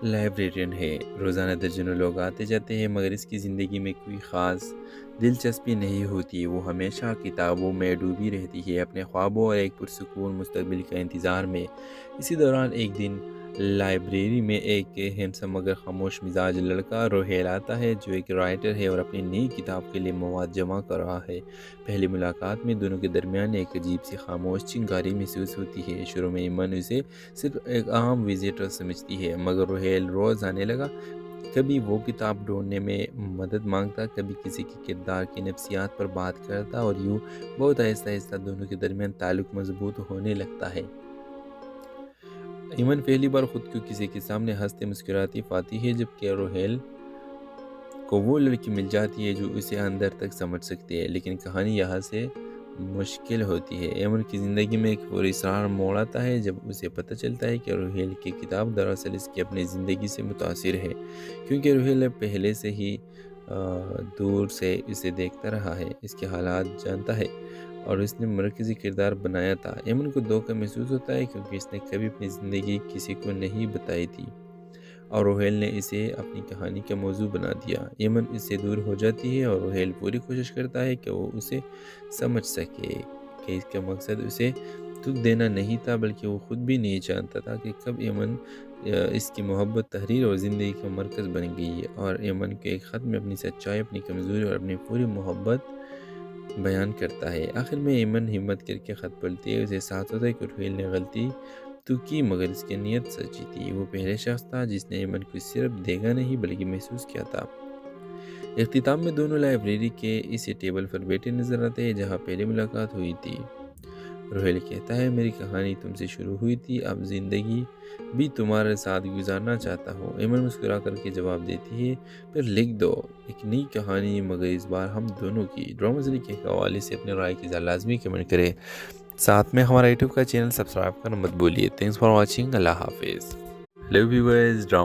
Librarian ہے، روزانہ درجنوں لوگ آتے جاتے ہیں مگر اس کی زندگی میں کوئی خاص دلچسپی نہیں ہوتی۔ وہ ہمیشہ کتابوں میں ڈوبی رہتی ہے، اپنے خوابوں اور ایک پرسکون مستقبل کا انتظار میں۔ اسی دوران ایک دن لائبریری میں ایک ہینڈسم مگر خاموش مزاج لڑکا روہیل آتا ہے، جو ایک رائٹر ہے اور اپنی نئی کتاب کے لیے مواد جمع کر رہا ہے۔ پہلی ملاقات میں دونوں کے درمیان ایک عجیب سی خاموش چنگاری محسوس ہوتی ہے۔ شروع میں ایمن اسے صرف ایک عام وزیٹر سمجھتی ہے، مگر روہیل روز آنے لگا۔ کبھی وہ کتاب ڈھونڈنے میں مدد مانگتا، کبھی کسی کے کردار کی نفسیات پر بات کرتا، اور یوں بہت آہستہ آہستہ دونوں کے درمیان تعلق مضبوط ہونے لگتا ہے۔ ایمن پہلی بار خود کو کسی کے سامنے ہنستے مسکراتی پاتی ہے، جبکہ روہیل کو وہ لڑکی مل جاتی ہے جو اسے اندر تک سمجھ سکتی ہے۔ لیکن کہانی یہاں سے مشکل ہوتی ہے۔ ایمن کی زندگی میں ایک پراسرار موڑ آتا ہے جب اسے پتہ چلتا ہے کہ روہیل کی کتاب دراصل اس کی اپنی زندگی سے متاثر ہے، کیونکہ روہیل پہلے سے ہی دور سے اسے دیکھتا رہا ہے، اس کے حالات جانتا ہے اور اس نے مرکزی کردار بنایا تھا۔ ایمن کو دھوکہ محسوس ہوتا ہے کیونکہ اس نے کبھی اپنی زندگی کسی کو نہیں بتائی تھی اور روہیل نے اسے اپنی کہانی کا موضوع بنا دیا۔ ایمن اس سے دور ہو جاتی ہے اور روہیل پوری کوشش کرتا ہے کہ وہ اسے سمجھ سکے کہ اس کا مقصد اسے دکھ دینا نہیں تھا، بلکہ وہ خود بھی نہیں جانتا تھا کہ کب ایمن اس کی محبت تحریر اور زندگی کا مرکز بن گئی ہے۔ اور ایمن کے ایک خط میں اپنی سچائی، اپنی کمزوری اور اپنی پوری محبت بیان کرتا ہے۔ آخر میں ایمن ہمت کر کے خط پڑھتی ہے، اسے احساس ہوتا ہے کہ روہیل نے غلطی تو کی مگر اس کی نیت سچی تھی۔ وہ پہلے شخص تھا جس نے ایمن کو صرف دیکھا نہیں بلکہ محسوس کیا تھا۔ اختتام میں دونوں لائبریری کے اسی ٹیبل پر بیٹھے نظر آتے ہیں جہاں پہلی ملاقات ہوئی تھی۔ روہیل کہتا ہے، میری کہانی تم سے شروع ہوئی تھی، اب زندگی بھی تمہارے ساتھ گزارنا چاہتا ہوں۔ ایمن مسکرا کر کے جواب دیتی ہے، پھر لکھ دو ایک نئی کہانی، مگر اس بار ہم دونوں کی۔ ڈرامہ سری کے حوالے سے اپنے رائے کی لازمی کمنٹ کریں، ساتھ میں ہمارا یوٹیوب کا چینل سبسکرائب کرنا مت بھولیے۔ تھینکس فار واچنگ، اللہ حافظ۔ Hello viewers, drama